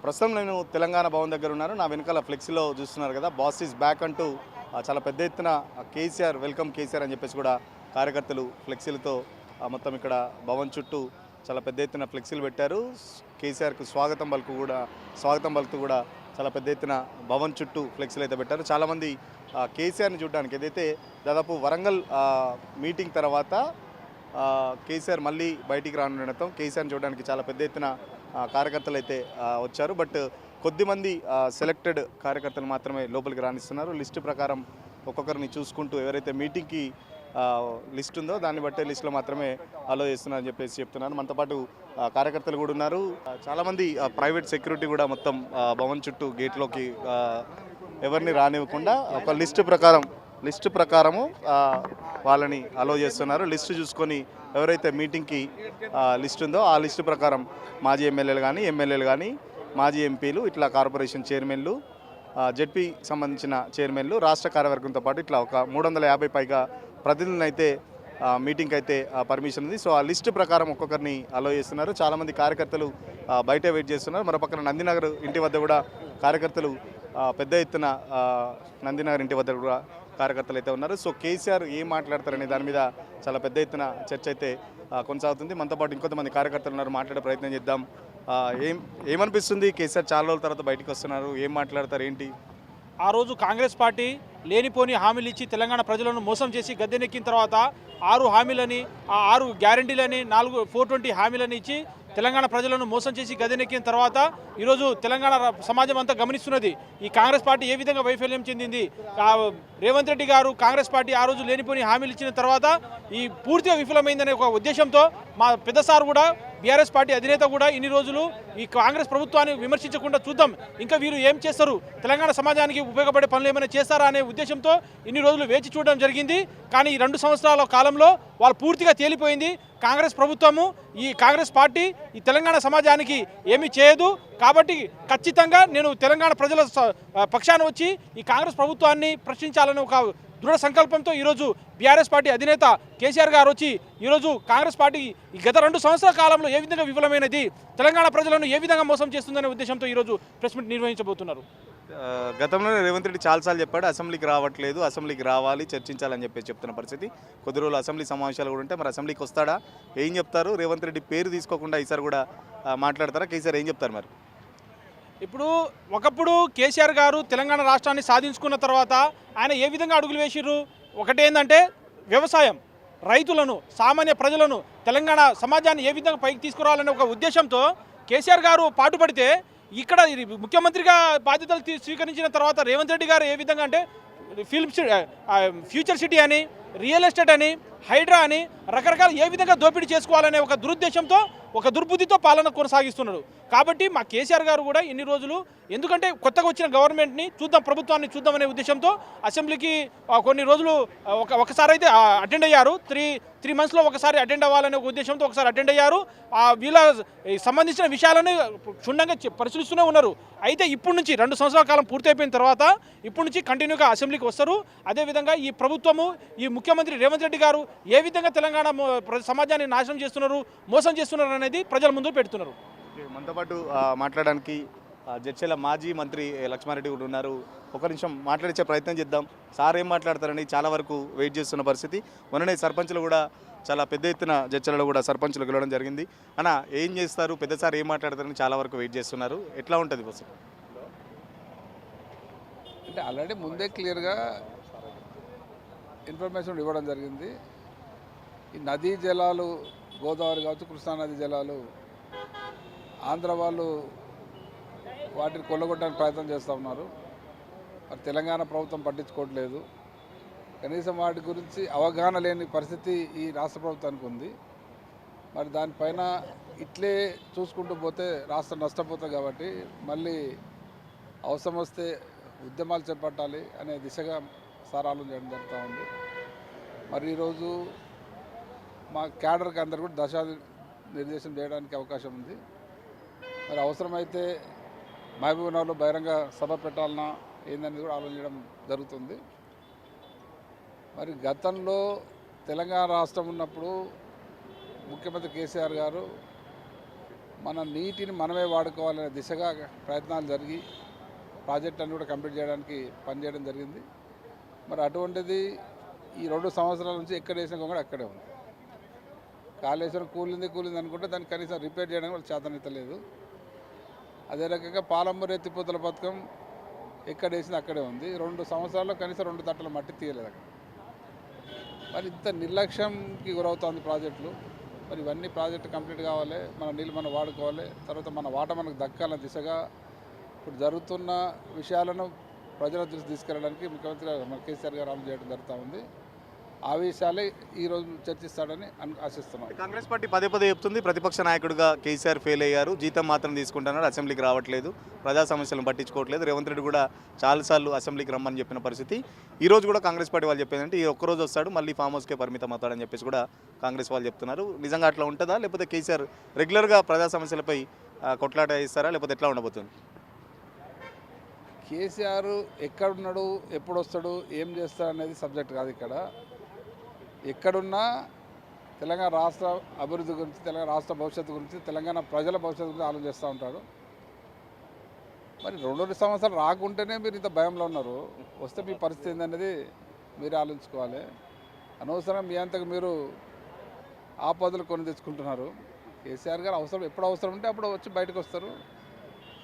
ప్రస్తుతం నేను తెలంగాణ భవన్ దగ్గర ఉన్నాను. నా వెనకాల ఫ్లెక్సీలో చూస్తున్నారు కదా, బాస్ ఈజ్ బ్యాక్ అంటూ చాలా పెద్ద ఎత్తున కేసీఆర్ వెల్కమ్ కేసీఆర్ అని చెప్పేసి కూడా కార్యకర్తలు ఫ్లెక్సీలతో మొత్తం ఇక్కడ భవన్ చుట్టూ చాలా పెద్ద ఎత్తున ఫ్లెక్సీలు పెట్టారు. కేసీఆర్కు స్వాగతం పలుకుతూ కూడా చాలా పెద్ద ఎత్తున భవన్ చుట్టూ ఫ్లెక్సీలు అయితే పెట్టారు. చాలామంది కేసీఆర్ని చూడడానికి, ఏదైతే దాదాపు వరంగల్ మీటింగ్ తర్వాత కేసీఆర్ మళ్ళీ బయటికి రానుండటం కేసీఆర్ని చూడడానికి చాలా పెద్ద ఎత్తున కార్యకర్తలు అయితే వచ్చారు. బట్ కొద్దిమంది సెలెక్టెడ్ కార్యకర్తలు మాత్రమే లోపలికి రాణిస్తున్నారు. లిస్టు ప్రకారం ఒక్కొక్కరిని చూసుకుంటూ ఎవరైతే మీటింగ్కి లిస్ట్ ఉందో దాన్ని బట్టే లిస్టులో మాత్రమే అలో చేస్తున్నారని చెప్పేసి చెప్తున్నారు. మనతో పాటు కార్యకర్తలు కూడా ఉన్నారు. చాలామంది ప్రైవేట్ సెక్యూరిటీ కూడా మొత్తం భవన్ చుట్టూ గేట్లోకి ఎవరిని రానివ్వకుండా ఒక లిస్టు ప్రకారము వాళ్ళని అలో చేస్తున్నారు. లిస్టు చూసుకొని ఎవరైతే మీటింగ్కి లిస్ట్ ఉందో ఆ లిస్టు ప్రకారం మాజీ ఎమ్మెల్యేలు కానీ మాజీ ఎంపీలు, ఇట్లా కార్పొరేషన్ చైర్మన్లు, జెడ్పీ సంబంధించిన చైర్మన్లు, రాష్ట్ర కార్యవర్గంతో పాటు ఇట్లా ఒక 350 పైగా ప్రతినిధులను అయితే మీటింగ్కి అయితే పర్మిషన్ ఉంది. సో ఆ లిస్టు ప్రకారం ఒక్కొక్కరిని అలో చేస్తున్నారు. చాలామంది కార్యకర్తలు బయటే వెయిట్ చేస్తున్నారు. మరోపక్కన నందినగర్ ఇంటి వద్ద కూడా కార్యకర్తలు పెద్ద ఎత్తున నందినగర్ ఇంటి వద్ద కూడా కార్యకర్తలు అయితే ఉన్నారు. సో కేసీఆర్ ఏం మాట్లాడతారనే దాని మీద చాలా పెద్ద ఎత్తున చర్చ అయితే కొనసాగుతుంది. మనతో పాటు ఇంకొంతమంది కార్యకర్తలు ఉన్నారు, మాట్లాడే ప్రయత్నం చేద్దాం. ఏమనిపిస్తుంది? కేసీఆర్ చాలా రోజుల తర్వాత బయటకు వస్తున్నారు, ఏం మాట్లాడతారు, ఏంటి? ఆ రోజు కాంగ్రెస్ పార్టీ లేనిపోని హామీలు ఇచ్చి తెలంగాణ ప్రజలను మోసం చేసి గద్దెనెక్కిన తర్వాత 6 హామీలని, ఆ 6 గ్యారంటీలని, 420 హామీలని ఇచ్చి తెలంగాణ ప్రజలను మోసం చేసి గద్దెనెక్కిన తర్వాత ఈరోజు తెలంగాణ సమాజం అంతా గమనిస్తున్నది ఈ కాంగ్రెస్ పార్టీ ఏ విధంగా వైఫల్యం చెందింది. రేవంత్ రెడ్డి గారు కాంగ్రెస్ పార్టీ ఆ రోజు లేనిపోని హామీలు ఇచ్చిన తర్వాత ఈ పూర్తిగా విఫలమైందనే ఒక ఉద్దేశంతో మా పెద్ద సార్ కూడా, బీఆర్ఎస్ పార్టీ అధినేత కూడా ఇన్ని రోజులు ఈ కాంగ్రెస్ ప్రభుత్వాన్ని విమర్శించకుండా చూద్దాం, ఇంకా వీరు ఏం చేస్తారు, తెలంగాణ సమాజానికి ఉపయోగపడే పనులు ఏమైనా చేస్తారా అనే ఉద్దేశంతో ఇన్ని రోజులు వేచి చూడడం జరిగింది. కానీ ఈ 2 సంవత్సరాల కాలంలో వాళ్ళు పూర్తిగా తేలిపోయింది. కాంగ్రెస్ ప్రభుత్వము, ఈ కాంగ్రెస్ పార్టీ ఈ తెలంగాణ సమాజానికి ఏమీ చేయదు. కాబట్టి ఖచ్చితంగా నేను తెలంగాణ ప్రజల పక్షాన వచ్చి ఈ కాంగ్రెస్ ప్రభుత్వాన్ని ప్రశ్నించాలని ఒక దృఢ సంకల్పంతో ఈరోజు బీఆర్ఎస్ పార్టీ అధినేత కేసీఆర్ గారు వచ్చి ఈరోజు కాంగ్రెస్ పార్టీ ఈ గత 2 సంవత్సరాల కాలంలో ఏ విధంగా విఫలమైనది, తెలంగాణ ప్రజలను ఏ విధంగా మోసం చేస్తుందనే ఉద్దేశంతో ఈరోజు ప్రెస్ మీట్ నిర్వహించబోతున్నారు. గతంలోనే రేవంత్ రెడ్డి చాలాసార్లు చెప్పాడు, అసెంబ్లీకి రావట్లేదు, అసెంబ్లీకి రావాలి, చర్చించాలని చెప్పేసి చెప్తున్న పరిస్థితి. కొద్ది రోజులు అసెంబ్లీ సమావేశాలు కూడా ఉంటే మరి అసెంబ్లీకి వస్తాడా, ఏం చెప్తారు? రేవంత్ రెడ్డి పేరు తీసుకోకుండా ఈసారి కూడా మాట్లాడతారా? కేసీఆర్ ఏం చెప్తారు మరి? ఇప్పుడు ఒకప్పుడు కేసీఆర్ గారు తెలంగాణ రాష్ట్రాన్ని సాధించుకున్న తర్వాత ఆయన ఏ విధంగా అడుగులు వేసిర్రు? ఒకటేందంటే వ్యవసాయం, రైతులను, సామాన్య ప్రజలను, తెలంగాణ సమాజాన్ని ఏ విధంగా పైకి తీసుకురావాలనే ఒక ఉద్దేశంతో కేసీఆర్ గారు పాటుపడితే, ఇక్కడ ముఖ్యమంత్రిగా బాధ్యతలు స్వీకరించిన తర్వాత రేవంత్ రెడ్డి గారు ఏ విధంగా అంటే ఫ్యూచర్ సిటీ అని, రియల్ ఎస్టేట్ అని, హైడ్రా అని రకరకాల ఏ విధంగా దోపిడీ చేసుకోవాలనే ఒక దురుద్దేశంతో, ఒక దుర్బుద్ధితో పాలన కొనసాగిస్తున్నాడు. కాబట్టి మా కేసీఆర్ గారు కూడా ఇన్ని రోజులు, ఎందుకంటే కొత్తగా వచ్చిన గవర్నమెంట్ని చూద్దాం, ప్రభుత్వాన్ని చూద్దామనే ఉద్దేశంతో అసెంబ్లీకి కొన్ని రోజులు ఒకసారి అయితే అటెండ్ అయ్యారు. 3 మంత్స్లో ఒకసారి అటెండ్ అవ్వాలనే ఒక ఉద్దేశంతో ఒకసారి అటెండ్ అయ్యారు. వీళ్ళ సంబంధించిన విషయాలను క్షుణ్ణంగా పరిశీలిస్తూనే ఉన్నారు. అయితే ఇప్పటి నుంచి 2 సంవత్సరాల కాలం పూర్తయిపోయిన తర్వాత ఇప్పటి నుంచి కంటిన్యూగా అసెంబ్లీకి వస్తారు. అదేవిధంగా ఈ ప్రభుత్వము, ఈ ముఖ్యమంత్రి రేవంత్ రెడ్డి గారు ఏ విధంగా తెలంగాణ సమాజాన్ని నాశనం చేస్తున్నారు, మోసం చేస్తున్నారు అనేది ప్రజల ముందు పెడుతున్నారు. మనతో పాటు మాట్లాడడానికి జడ్చర్ల మాజీ మంత్రి లక్ష్మారెడ్డి కూడా ఉన్నారు. ఒక నిమిషం మాట్లాడించే ప్రయత్నం చేద్దాం. సార్ ఏం మాట్లాడతారని చాలా వరకు వెయిట్ చేస్తున్న పరిస్థితి. మొన్ననే సర్పంచులు కూడా చాలా పెద్ద ఎత్తున జడ్చర్లలో కూడా సర్పంచులు గెలవడం జరిగింది. అన్న, ఏం చేస్తారు, పెద్ద సార్ ఏం మాట్లాడతారని చాలా వరకు వెయిట్ చేస్తున్నారు. ఎట్లా ఉంటుంది బస్సు? అంటే ఆల్రెడీ ముందే క్లియర్గా ఇన్ఫర్మేషన్ ఇవ్వడం జరిగింది. ఈ నదీ జలాలు, గోదావరి కావచ్చు, కృష్ణానది జలాలు ఆంధ్ర వాళ్ళు వాటిని కొల్లగొట్టడానికి ప్రయత్నం చేస్తూ ఉన్నారు. మరి తెలంగాణ ప్రభుత్వం పట్టించుకోవట్లేదు. కనీసం వాటి గురించి అవగాహన లేని పరిస్థితి ఈ రాష్ట్ర ప్రభుత్వానికి ఉంది. మరి దానిపైన ఇట్లే చూసుకుంటూ పోతే రాష్ట్రం నష్టపోతుంది. కాబట్టి మళ్ళీ అవసరం వస్తే ఉద్యమాలు చేపట్టాలి అనే దిశగా సార్ ఆలోచన చేయడం జరుగుతూ ఉంది. మరి ఈరోజు మా క్యాడర్కి అందరు కూడా దశ నిర్దేశం చేయడానికి అవకాశం ఉంది. మరి అవసరమైతే మహబూబ్నగర్లో బహిరంగ సభ పెట్టాలన్నా ఏందనేది కూడా ఆలోచించడం జరుగుతుంది. మరి గతంలో తెలంగాణ రాష్ట్రం ఉన్నప్పుడు ముఖ్యమంత్రి కేసీఆర్ గారు మన నీటిని మనమే వాడుకోవాలనే దిశగా ప్రయత్నాలు జరిగి ప్రాజెక్ట్ అన్ని కూడా కంప్లీట్ చేయడానికి పనిచేయడం జరిగింది. మరి అటువంటిది ఈ 2 సంవత్సరాల నుంచి ఎక్కడ వేసిన కూడా అక్కడే ఉంది. కాళేశ్వరం కూలింది అనుకుంటే దాన్ని కనీసం రిపేర్ చేయడానికి వాళ్ళు చేతనెత్తలేదు. అదే రకంగా పాలమూరు ఎత్తిపోతల పథకం ఎక్కడ వేసింది అక్కడే ఉంది. 2 సంవత్సరాల్లో కనీసం 2 తట్టల మట్టి తీయలేదు అక్కడ. మరి ఇంత నిర్లక్ష్యంకి గురవుతుంది ప్రాజెక్టులు. మరి ఇవన్నీ ప్రాజెక్టు కంప్లీట్ కావాలి, మన నీళ్ళు మనం వాడుకోవాలి, తర్వాత మన వాటా మనకు దక్కాలన్న దిశగా ఇప్పుడు జరుగుతున్న విషయాలను ప్రజల దృష్టి తీసుకెళ్ళడానికి ముఖ్యమంత్రి మన కేసీఆర్ గారు అమలు చేయడం జరుగుతూ ఉంది. ఆ విషయాలే ఈరోజు చర్చిస్తాడని ఆశిస్తున్నాం. కాంగ్రెస్ పార్టీ పదే చెప్తుంది ప్రతిపక్ష నాయకుడిగా కేసీఆర్ ఫెయిల్ అయ్యారు, జీతం మాత్రం తీసుకుంటున్నారు, అసెంబ్లీకి రావట్లేదు, ప్రజా సమస్యలను పట్టించుకోవట్లేదు. రేవంత్ రెడ్డి కూడా చాలాసార్లు అసెంబ్లీకి రమ్మని చెప్పిన పరిస్థితి. ఈ రోజు కూడా కాంగ్రెస్ పార్టీ వాళ్ళు చెప్పేదంటే ఈ ఒక్కరోజు వస్తాడు, మళ్ళీ ఫామ్ హౌస్కే పరిమితం అవుతాడని చెప్పేసి కూడా కాంగ్రెస్ వాళ్ళు చెప్తున్నారు. నిజంగా అట్లా ఉంటుందా, లేకపోతే కేసీఆర్ రెగ్యులర్గా ప్రజా సమస్యలపై కొట్లాట ఇస్తారా, లేకపోతే ఎట్లా ఉండబోతుంది? కేసీఆర్ ఎక్కడున్నాడు, ఎప్పుడు వస్తాడు, ఏం చేస్తాడు అనేది సబ్జెక్ట్ కాదు. ఇక్కడ ఎక్కడున్నా తెలంగాణ రాష్ట్ర అభివృద్ధి గురించి, తెలంగాణ రాష్ట్ర భవిష్యత్తు గురించి, తెలంగాణ ప్రజల భవిష్యత్తు గురించి ఆలోచిస్తూ ఉంటాడు. మరి 2 సంవత్సరాలు రాకుంటేనే మీరు ఇంత భయంలో ఉన్నారు, వస్తే మీ పరిస్థితి ఏందనేది మీరు ఆలోచించుకోవాలి. అనవసరం మీ అంతకు మీరు ఆపదలు కొని తెచ్చుకుంటున్నారు. కేసీఆర్ గారు ఎప్పుడు అవసరం ఉంటే అప్పుడు వచ్చి బయటకు వస్తారు.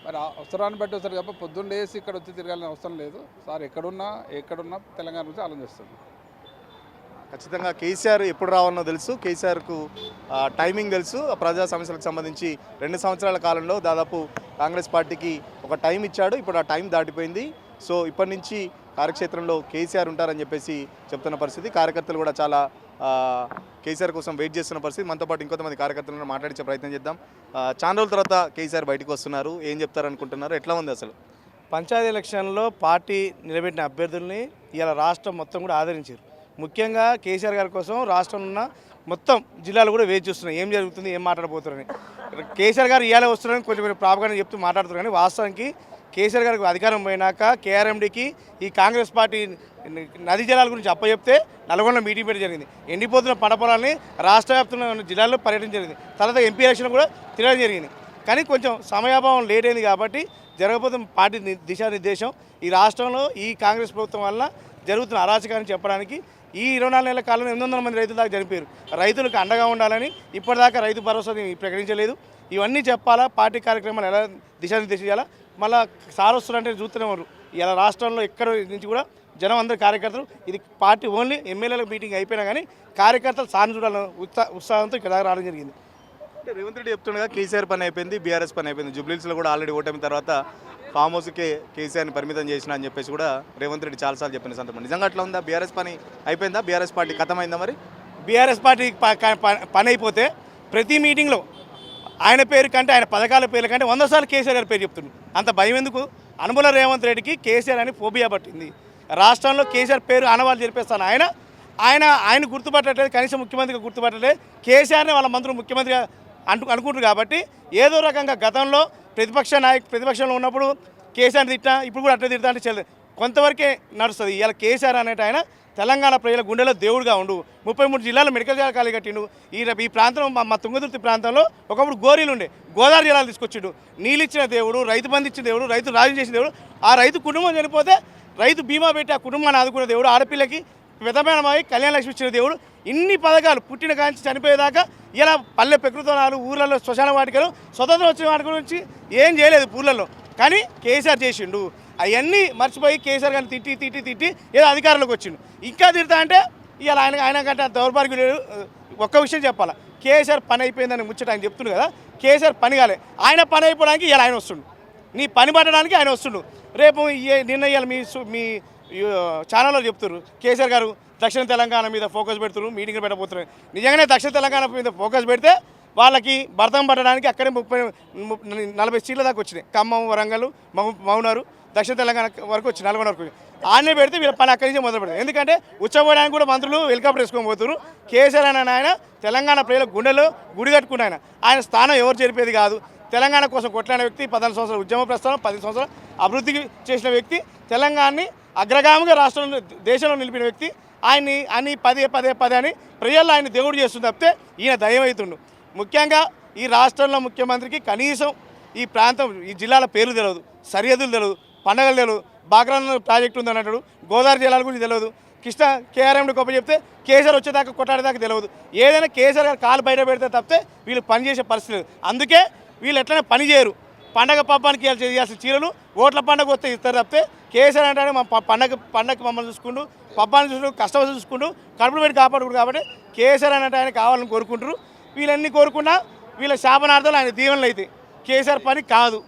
మరి అవసరాన్ని బట్టి వస్తారు కాబట్టి పొద్దున్న లేసి ఇక్కడ వచ్చి తిరగాలని అవసరం లేదు. సార్ ఎక్కడున్నా తెలంగాణ గురించి ఆలోచిస్తుంది. ఖచ్చితంగా కేసీఆర్ ఎప్పుడు రావాలనో తెలుసు, కేసీఆర్కు టైమింగ్ తెలుసు. ప్రజా సమస్యలకు సంబంధించి 2 సంవత్సరాల కాలంలో దాదాపు కాంగ్రెస్ పార్టీకి ఒక టైం ఇచ్చాడు. ఇప్పుడు ఆ టైం దాటిపోయింది. సో ఇప్పటి నుంచి కార్యక్షేత్రంలో కేసీఆర్ ఉంటారని చెప్పేసి చెప్తున్న పరిస్థితి. కార్యకర్తలు కూడా చాలా కేసీఆర్ కోసం వెయిట్ చేస్తున్న పరిస్థితి. మనతో పాటు ఇంకొంతమంది కార్యకర్తలను మాట్లాడించే ప్రయత్నం చేద్దాం. చాలా రోజుల తర్వాత కేసీఆర్ బయటకు వస్తున్నారు, ఏం చెప్తారనుకుంటున్నారు, ఎట్లా ఉంది అసలు? పంచాయతీ ఎలక్షన్లో పార్టీ నిలబెట్టిన అభ్యర్థుల్ని ఇలా రాష్ట్రం మొత్తం కూడా ఆదరించారు. ముఖ్యంగా కేసీఆర్ గారి కోసం రాష్ట్రంలో ఉన్న మొత్తం జిల్లాలు కూడా వేచి చూస్తున్నాయి, ఏం జరుగుతుంది, ఏం మాట్లాడబోతున్నారని. కేసీఆర్ గారు ఇవాళ వస్తున్నారని కొంచెం ప్రాపగానే చెప్తూ మాట్లాడుతున్నారు. కానీ వాస్తవానికి కేసీఆర్ గారికి అధికారం పోయినాక కేఆర్ఎండికి ఈ కాంగ్రెస్ పార్టీ నదీ జలాల గురించి అప్పచెప్తే నల్గొండ మీటింగ్ పెట్టడం జరిగింది. ఎండిపోతున్న పంట పొలాన్ని రాష్ట్ర వ్యాప్తంగా ఉన్న జిల్లాల్లో పర్యటన జరిగింది. తర్వాత ఎంపీ ఎలక్షన్ కూడా తిరగడం జరిగింది. కానీ కొంచెం సమయాభావం లేట్ అయింది కాబట్టి జరగబోతున్న పార్టీ దిశానిర్దేశం ఈ రాష్ట్రంలో ఈ కాంగ్రెస్ ప్రభుత్వం వల్ల జరుగుతున్న అరాచకాన్ని చెప్పడానికి ఈ 24 నెలల కాలంలో 800 మంది రైతుల దాకా చనిపోయారు. రైతులకు అండగా ఉండాలని ఇప్పటిదాకా రైతు భరోసాని ప్రకటించలేదు. ఇవన్నీ చెప్పాలా, పార్టీ కార్యక్రమాలు ఎలా దిశానిర్దేశించాలా. మళ్ళీ సార్ వస్తున్నారంటే చూస్తూనే ఇలా రాష్ట్రంలో ఎక్కడ నుంచి కూడా జనం అందరు కార్యకర్తలు, ఇది పార్టీ ఓన్లీ ఎమ్మెల్యేల మీటింగ్ అయిపోయినా కానీ కార్యకర్తలు సార్ని చూడాలని ఉత్సాహంతో ఇక్కడ దాకా రావడం జరిగింది. అంటే రేవంత్ రెడ్డి చెప్తుండగా కేసీఆర్ పని అయిపోయింది, బీఆర్ఎస్ పని అయిపోయింది. జూబ్లీహిల్స్లో కూడా ఆల్రెడీ ఓటమి తర్వాత ఫామ్ హౌస్కే కేసీఆర్ని పరిమితం చేసిన అని చెప్పేసి కూడా రేవంత్ రెడ్డి చాలాసార్లు చెప్పిన సందర్భం. నిజంగా అట్లా ఉందా? బీఆర్ఎస్ పని అయిపోయిందా? బీఆర్ఎస్ పార్టీ ఖతమైందా? మరి బీఆర్ఎస్ పార్టీ పని అయిపోతే ప్రతి మీటింగ్లో ఆయన పేరు కంటే, ఆయన పథకాల పేర్ల కంటే 100 సార్లు కేసీఆర్ గారి పేరు చెప్తున్నాడు. అంత భయం ఎందుకు? అనుమల రేవంత్ రెడ్డికి కేసీఆర్ అని ఫోబియా పట్టింది. రాష్ట్రంలో కేసీఆర్ పేరు ఆనవాళ్ళు జరిపేస్తాను. ఆయన గుర్తుపట్టలేదు, కనీసం ముఖ్యమంత్రిగా గుర్తుపట్టలేదు. కేసీఆర్ని వాళ్ళ మంత్రులు ముఖ్యమంత్రిగా అనుకుంటారు. కాబట్టి ఏదో రకంగా గతంలో ప్రతిపక్షంలో ఉన్నప్పుడు కేసీఆర్ తిట్టా, ఇప్పుడు కూడా అట్లా తిడతా అంటే కొంతవరకే నడుస్తుంది. ఇలా కేసీఆర్ అనేట ఆయన తెలంగాణ ప్రజల గుండెలో దేవుడుగా ఉండు. 33 జిల్లాలో మెడికల్ కాలేజ్ కట్టిండు. ఈ ప్రాంతం మా తుంగతుర్తి ప్రాంతంలో ఒకప్పుడు గోరీలు ఉండే, గోదావరి జిల్లాలు తీసుకొచ్చిండు. నీళ్ళిచ్చిన దేవుడు, రైతు బంధు ఇచ్చిన దేవుడు, రైతు రాజు చేసిన దేవుడు. ఆ రైతు కుటుంబం చనిపోతే రైతు బీమా పెట్టి ఆ కుటుంబాన్ని ఆదుకునే దేవుడు. ఆడపిల్లకి విధమేనమై కళ్యాణ లక్ష్మి ఇచ్చిన దేవుడు. ఇన్ని పథకాలు పుట్టిన కాంచి చనిపోయేదాకా ఇలా పల్లె ప్రకృతనాలు, ఊర్లలో శ్మశాన వాటికలు, స్వతంత్రం వచ్చిన వాటి గురించి ఏం చేయలేదు ఊర్లలో. కానీ కేసీఆర్ చేసిండు. అవన్నీ మర్చిపోయి కేసీఆర్ గారిని తిట్టి ఏదో అధికారంలోకి వచ్చిండు. ఇంకా తిడతా అంటే ఇవాళ ఆయన కంటే దౌర్భాగ్యం లేదు. ఒక్క విషయం చెప్పాలా, కేసీఆర్ పని అయిపోయిందని ముచ్చట ఆయన చెప్తుండు కదా. కేసీఆర్ పని కాలే, ఆయన పని అయిపోవడానికి ఇలా ఆయన వస్తుండు. నీ పని పట్టడానికి ఆయన వస్తుండు. రేపు నిన్న ఇవాళ మీ ఛానల్లో చెప్తున్నారు కేసీఆర్ గారు దక్షిణ తెలంగాణ మీద ఫోకస్ పెడుతున్నారు, మీటింగ్లు పెట్టబోతున్నారు. నిజంగానే దక్షిణ తెలంగాణ మీద ఫోకస్ పెడితే వాళ్ళకి భర్తం పట్టడానికి అక్కడే 30-40 సీట్ల దాకా వచ్చినాయి. ఖమ్మం, వరంగల్, మౌనారు, దక్షిణ తెలంగాణ వరకు వచ్చి నల్గొండ వరకు ఆనే పెడితే వీళ్ళ పని అక్కడి నుంచే మొదలు పెడతారు. ఎందుకంటే ఉచ్చబోయడానికి కూడా మంత్రులు హెలికాప్టర్ వేసుకొని పోతున్నారు. కేసీఆర్ అనే ఆయన తెలంగాణ ప్రజల గుండెలో గుడి కట్టుకున్న ఆయన స్థానం ఎవరు జరిపేది కాదు. తెలంగాణ కోసం కొట్లాడిన వ్యక్తి, 14 సంవత్సరాల ఉద్యమ ప్రస్థానం, 10 సంవత్సరాలు అభివృద్ధికి చేసిన వ్యక్తి, తెలంగాణని అగ్రగామిగా రాష్ట్రంలో దేశంలో నిలిపిన వ్యక్తి. ఆయన్ని పదే అని ప్రజల్లో ఆయన దేవుడు చేస్తుంది తప్పితే ఈయన దయ్యం అవుతుండు. ముఖ్యంగా ఈ రాష్ట్రంలో ముఖ్యమంత్రికి కనీసం ఈ ప్రాంతం ఈ జిల్లాల పేర్లు తెలియదు, సరిహద్దులు తెలియదు, పండగలు తెలియదు, బాగ్రాన్ ప్రాజెక్టు ఉందని అంటాడు, గోదావరి జిల్లాల గురించి తెలియదు, కృష్ణ కేఆర్ఎండి గొప్ప చెప్తే కేసీఆర్ వచ్చేదాకా కొట్టాడేదాకా తెలియదు. ఏదైనా కేసీఆర్ గారు కాలు బయట పెడితే తప్పితే వీళ్ళు పనిచేసే పరిస్థితి లేదు. అందుకే వీళ్ళు ఎట్లనే పని చేయరు. పండగ పబ్బానికి చేయాల్సిన చీరలు ఓట్ల పండగ వస్తే ఇస్తారు తప్పితే కేసీఆర్ అంటే మా పండగకి మమ్మల్ని చూసుకుంటూ పబ్బాన్ని చూసుకుంటూ కష్టం చూసుకుంటూ కడుపులు పెట్టి కాపాడుకుంటారు. కాబట్టి కేసీఆర్ అంటే ఆయన కావాలని కోరుకుంటారు. వీళ్ళన్నీ కోరుకున్నా వీళ్ళ శాపనార్థాలు ఆయన దీవెనలు అయితే కేసీఆర్ పని కాదు.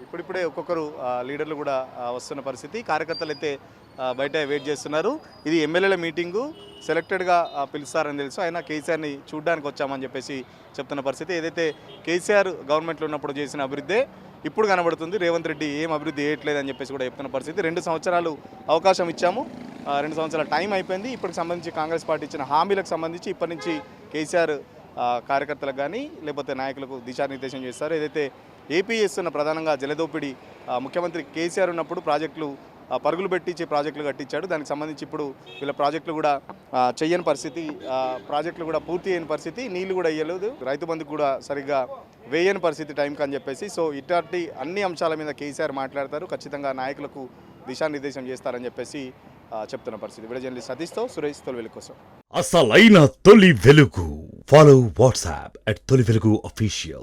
ఇప్పుడిప్పుడే ఒక్కొక్కరు లీడర్లు కూడా వస్తున్న పరిస్థితి. కార్యకర్తలు అయితే బయట వెయిట్ చేస్తున్నారు. ఇది ఎమ్మెల్యేల మీటింగు, సెలెక్టెడ్గా పిలుస్తారని తెలుసు. అయినా కేసీఆర్ని చూడడానికి వచ్చామని చెప్పేసి చెప్తున్న పరిస్థితి. ఏదైతే కేసీఆర్ గవర్నమెంట్లో ఉన్నప్పుడు చేసిన అభివృద్ధి ఇప్పుడు కనబడుతుంది. రేవంత్ రెడ్డి ఏం అభివృద్ధి చేయట్లేదని చెప్పేసి కూడా చెప్తున్న పరిస్థితి. 2 సంవత్సరాలు అవకాశం ఇచ్చాము, 2 సంవత్సరాల టైం అయిపోయింది. ఇప్పటికి సంబంధించి కాంగ్రెస్ పార్టీ ఇచ్చిన హామీలకు సంబంధించి ఇప్పటి నుంచి కేసీఆర్ కార్యకర్తలకు కానీ లేకపోతే నాయకులకు దిశానిర్దేశం చేస్తారు. ఏదైతే ఏపీ చేస్తున్న ప్రధానంగా జలదోపిడీ, ముఖ్యమంత్రి కేసీఆర్ ఉన్నప్పుడు ప్రాజెక్టులు పరుగులు పెట్టించి ప్రాజెక్టులు కట్టించాడు. దానికి సంబంధించి ఇప్పుడు వీళ్ళ ప్రాజెక్టులు కూడా చెయ్యని పరిస్థితి, ప్రాజెక్టులు కూడా పూర్తి అయిన పరిస్థితి, నీళ్లు కూడా ఇవ్వలేదు, రైతు బంధు కూడా సరిగ్గా వేయని పరిస్థితి టైంకి అని చెప్పేసి. సో ఇట్లాంటి అన్ని అంశాల మీద కేసీఆర్ మాట్లాడతారు, ఖచ్చితంగా నాయకులకు దిశానిర్దేశం చేస్తారని చెప్పేసి చెప్తున్న పరిస్థితి. వీడియో జర్నలిస్ట్ సతీష్తో సురేష్, తొలి వెలుగు కోసం. అసలైన తొలి వెలుగు. ఫాలో వాట్సాప్ @తొలి వెలుగు official.